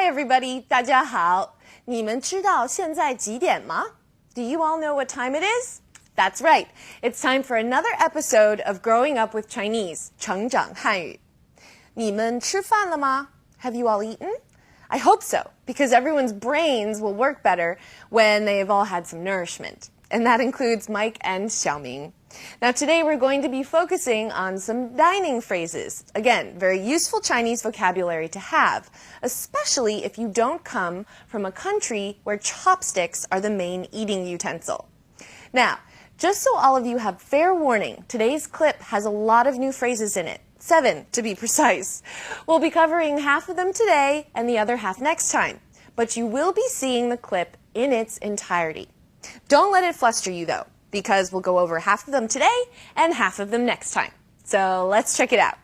everybody, 大家好。你们知道现在几点吗? Do you all know what time it is? That's right. It's time for another episode of Growing Up with Chinese, 成长汉语。你们吃饭了吗? Have you all eaten? I hope so, because everyone's brains will work better when they've all had some nourishment. And that includes Mike and Xiaoming. Now today we're going to be focusing on some dining phrases. Again, very useful Chinese vocabulary to have, especially if you don't come from a country where chopsticks are the main eating utensil. Now, just so all of you have fair warning, today's clip has a lot of new phrases in it. 7 to be precise. We'll be covering half of them today and the other half next time, but you will be seeing the clip in its entirety. Don't let it fluster you though, because we'll go over half of them today and half of them next time. So let's check it out.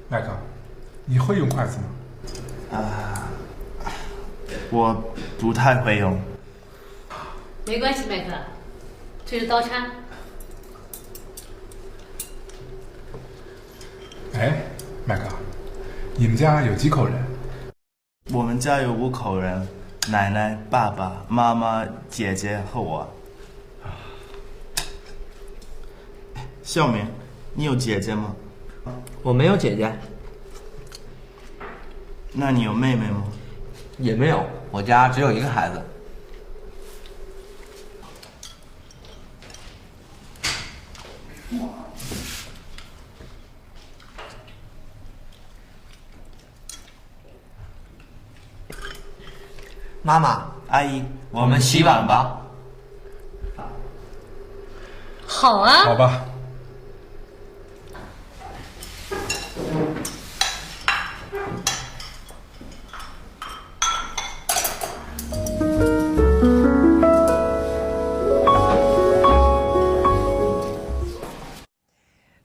麦克，你会用筷子吗？我不太会用。没关系，麦克，这是刀叉。哎，麦克，你们家有几口人？我们家有5口人，奶奶、爸爸妈妈、姐姐和我。孝明，你有姐姐吗？我没有姐姐。那你有妹妹吗？也没有，我家只有一个孩子。妈妈，阿姨，我们洗碗吧。好啊。好吧。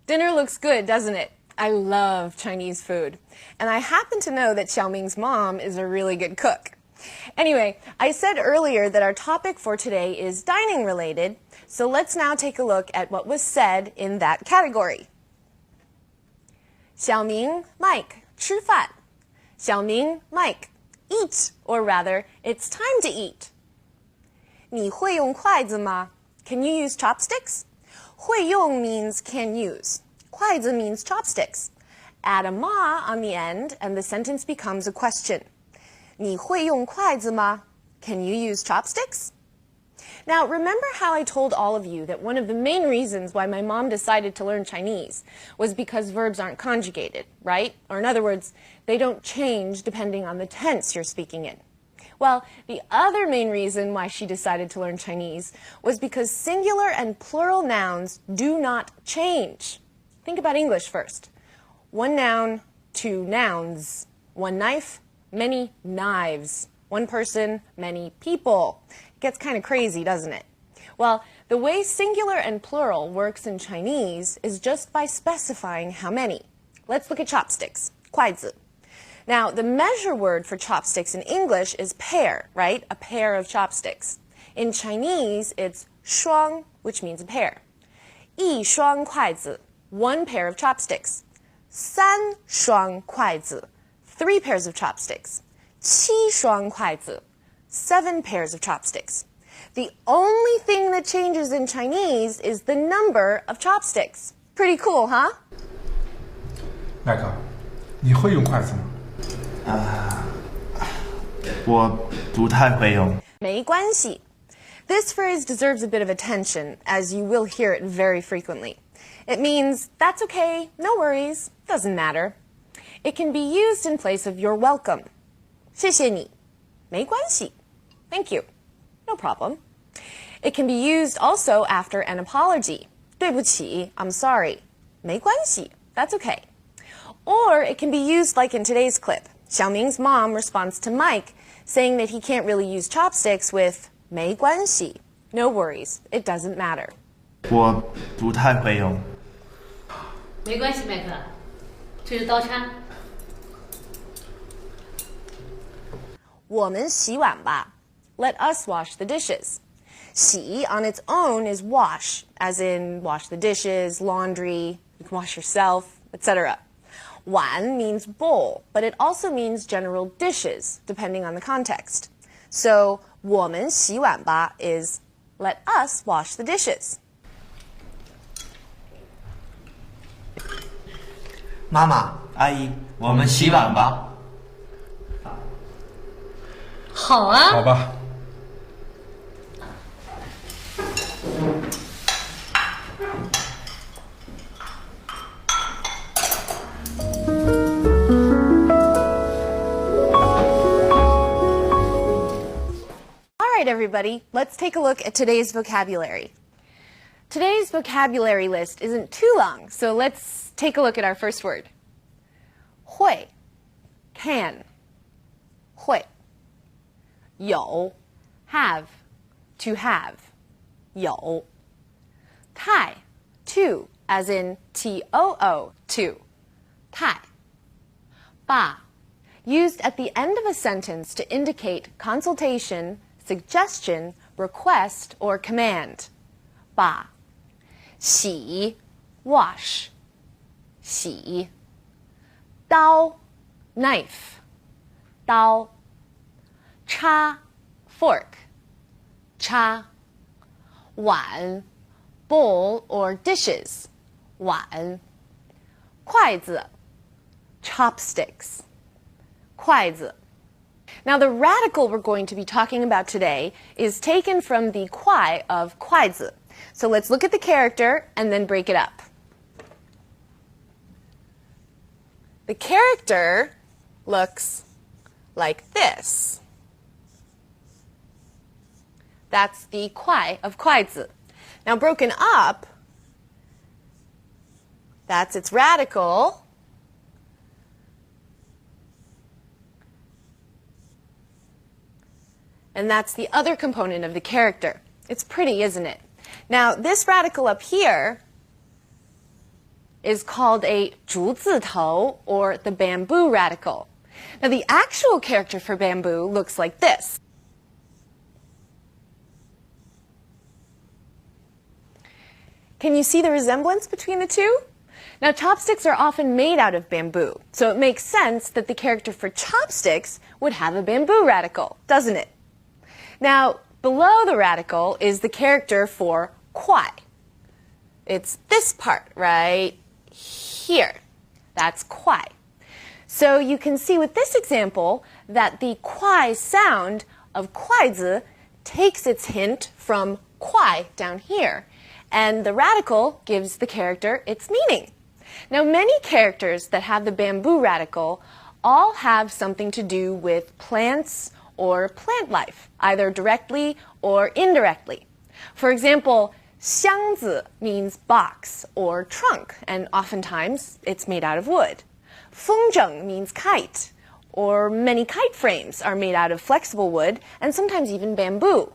Dinner looks good, doesn't it? I love Chinese food. And I happen to know that Xiaoming's mom is a really good cook. Anyway, I said earlier that our topic for today is dining related, so let's now take a look at what was said in that category. Xiaoming, Mike, 吃饭. Xiaoming, Mike, eat, or rather, it's time to eat. 你会用筷子吗? Can you use chopsticks? 会用 means can use. 筷子 means chopsticks. Add a ma on the end and the sentence becomes a question. 你会用筷子吗? Can you use chopsticks? Now, remember how I told all of you that one of the main reasons why my mom decided to learn Chinese was because verbs aren't conjugated, right? Or in other words, they don't change depending on the tense you're speaking in. Well, the other main reason why she decided to learn Chinese was because singular and plural nouns do not change. Think about English first. One noun, 2 nouns. One knife, many knives. One person, many people. It gets kind of crazy, doesn't it? Well, the way singular and plural works in Chinese is just by specifying how many. Let's look at chopsticks. 筷子. Now, the measure word for chopsticks in English is pair, right? A pair of chopsticks. In Chinese, it's 双, which means a pair. 一双筷子, 1 pair of chopsticks. 三双筷子, 3 pairs of chopsticks. 七双筷子, 7 pairs of chopsticks. The only thing that changes in Chinese is the number of chopsticks. Pretty cool, huh? 麦克，你会用筷子吗？我不太会用。没关系. This phrase deserves a bit of attention, as you will hear it very frequently. It means, that's okay, no worries, doesn't matter. It can be used in place of you're welcome. 谢谢你，没关系. Thank you. No problem. It can be used also after an apology. 对不起, I'm sorry. 没关系, that's okay. Or it can be used like in today's clip. Xiaoming's mom responds to Mike saying that he can't really use chopsticks with 没关系. No worries, it doesn't matter. 我不太会用。没关系，麦克，这是刀叉。我们洗碗吧. Let us wash the dishes. 洗 on its own is wash, as in wash the dishes, laundry, you can wash yourself, etc. 碗 means bowl, but it also means general dishes, depending on the context. So, 我们洗碗吧 is let us wash the dishes. 妈妈，阿姨，我们洗碗吧。好啊。好吧。All right, everybody, let's take a look at today's vocabulary. Today's vocabulary list isn't too long, so let's take a look at our first word. 会 can 会有 have to have 有 太 to as in too to 太 吧 used at the end of a sentence to indicate consultation, suggestion, request, or command. 吧 洗 wash 洗刀 knife 刀叉 fork 叉碗 bowl or dishes 碗筷子 chopsticks 筷子 Now, the radical we're going to be talking about today is taken from the kwai of 筷子. So let's look at the character and then break it up. The character looks like this. That's the kwai of 筷子. Now, broken up, that's its radical. And that's the other component of the character. It's pretty, isn't it? Now, this radical up here is called a 竹字头, or the bamboo radical. Now, the actual character for bamboo looks like this. Can you see the resemblance between the two? Now, chopsticks are often made out of bamboo, so it makes sense that the character for chopsticks would have a bamboo radical, doesn't it? Now, below the radical is the character for kwai. It's this part right here. That's kwai. So you can see with this example that the kwai sound of 筷子 takes its hint from kwai down here, and the radical gives the character its meaning. Now, many characters that have the bamboo radical all have something to do with plants or plant life, either directly or indirectly. For example, 箱子 means box or trunk, and oftentimes it's made out of wood. 风筝 means kite, or many kite frames are made out of flexible wood and sometimes even bamboo.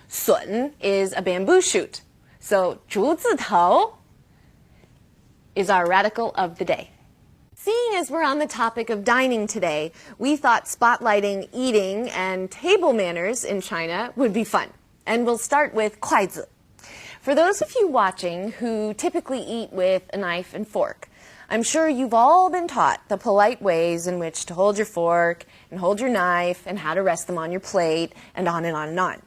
笋 is a bamboo shoot. So 竹字头 is our radical of the day. Seeing as we're on the topic of dining today, we thought spotlighting eating and table manners in China would be fun. And we'll start with 筷子. For those of you watching who typically eat with a knife and fork, I'm sure you've all been taught the polite ways in which to hold your fork and hold your knife and how to rest them on your plate and on and on and on.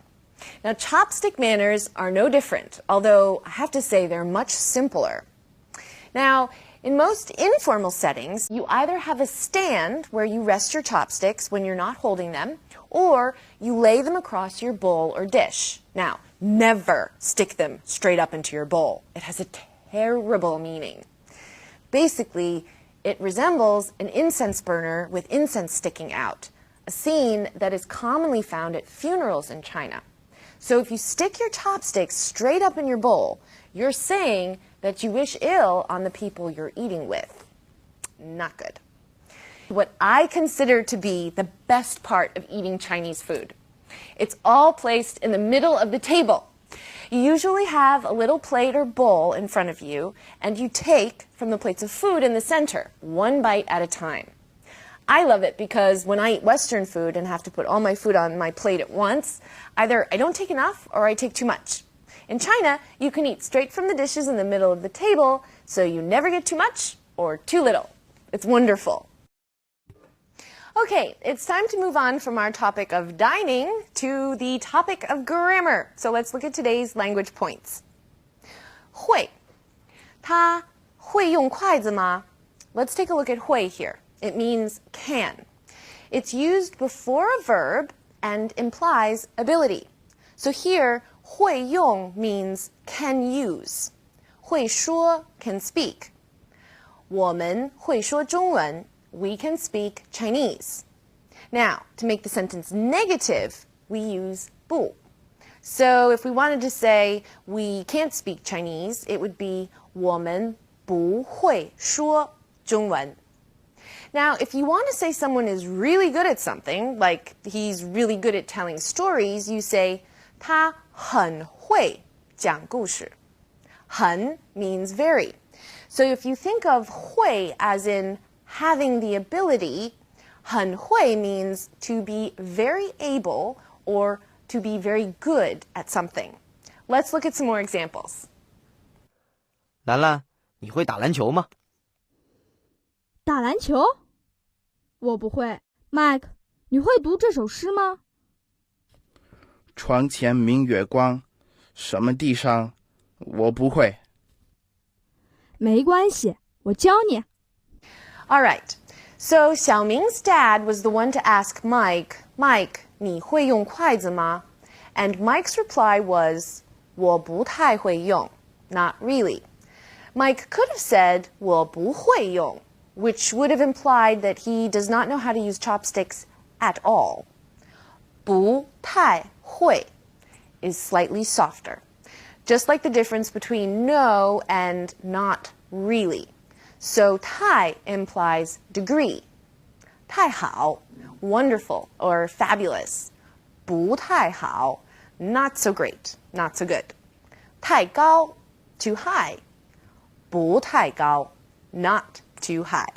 Now, chopstick manners are no different, although I have to say they're much simpler. Now, in most informal settings, you either have a stand where you rest your chopsticks when you're not holding them, or you lay them across your bowl or dish. Now, never stick them straight up into your bowl. It has a terrible meaning. Basically, it resembles an incense burner with incense sticking out, a scene that is commonly found at funerals in China. So if you stick your chopsticks straight up in your bowl, you're saying that you wish ill on the people you're eating with. Not good. What I consider to be the best part of eating Chinese food. It's all placed in the middle of the table. You usually have a little plate or bowl in front of you, and you take from the plates of food in the center, one bite at a time. I love it because when I eat Western food and have to put all my food on my plate at once, either I don't take enough or I take too much. In China, you can eat straight from the dishes in the middle of the table, so you never get too much or too little. It's wonderful. Okay, it's time to move on from our topic of dining to the topic of grammar. So let's look at today's language points. 会，他会用筷子吗? Let's take a look at 会 here. It means can. It's used before a verb and implies ability. So here, 会用 means can use. 会说 can speak. 我们会说中文 we can speak Chinese. Now, to make the sentence negative, we use 不. So if we wanted to say we can't speak Chinese, it would be 我们不会说中文. Now, if you want to say someone is really good at something, like he's really good at telling stories, you say 他很会讲故事. 很 means very. So if you think of 会 as in having the ability, 很会 means to be very able or to be very good at something. Let's look at some more examples. 兰兰，你会打篮球吗？打篮球？我不会。Mike， 你会读这首诗吗？床前明月光，什么地上？我不会。没关系，我教你。All right. So Xiaoming's dad was the one to ask Mike, Mike, 你会用筷子吗? And Mike's reply was, 我不太会用. Not really. Mike could have said, 我不会用, which would have implied that he does not know how to use chopsticks at all. 不太会 is slightly softer, just like the difference between no and not really. So 太 implies degree. 太好, wonderful or fabulous. 不太好, not so great, not so good. 太高, too high. 不太高, not too high.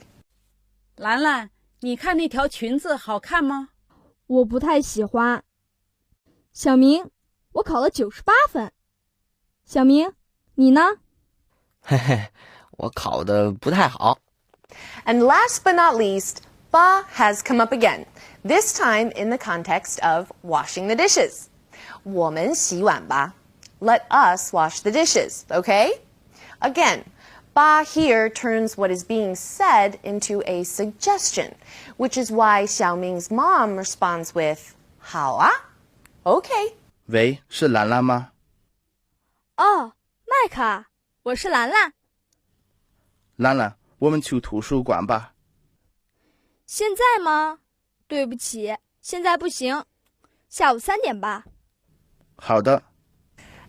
兰兰，你看那条裙子好看吗？我不太喜欢。小明，我考了98分。小明，你呢？嘿嘿，我考得不太好。And last but not least, 吧 has come up again, this time in the context of washing the dishes. 我们洗碗吧. Let us wash the dishes, okay? Again, 吧 here turns what is being said into a suggestion, which is why Xiaoming's mom responds with 好啊, okay. 喂，是兰兰吗？哦，麦克啊，我是兰兰。兰兰，我们去图书馆吧。现在吗？对不起，现在不行，下午3点吧。好的。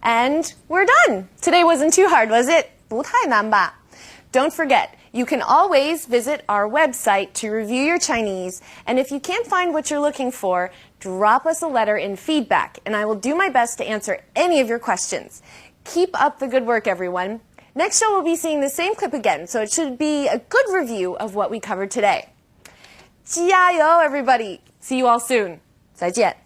And we're done. Today wasn't too hard, was it? 不太难吧? Don't forget, you can always visit our website to review your Chinese, and if you can't find what you're looking for, drop us a letter in feedback, and I will do my best to answer any of your questions. Keep up the good work, everyone. Next show, we'll be seeing the same clip again, so it should be a good review of what we covered today. 加油, everybody! See you all soon. 再见.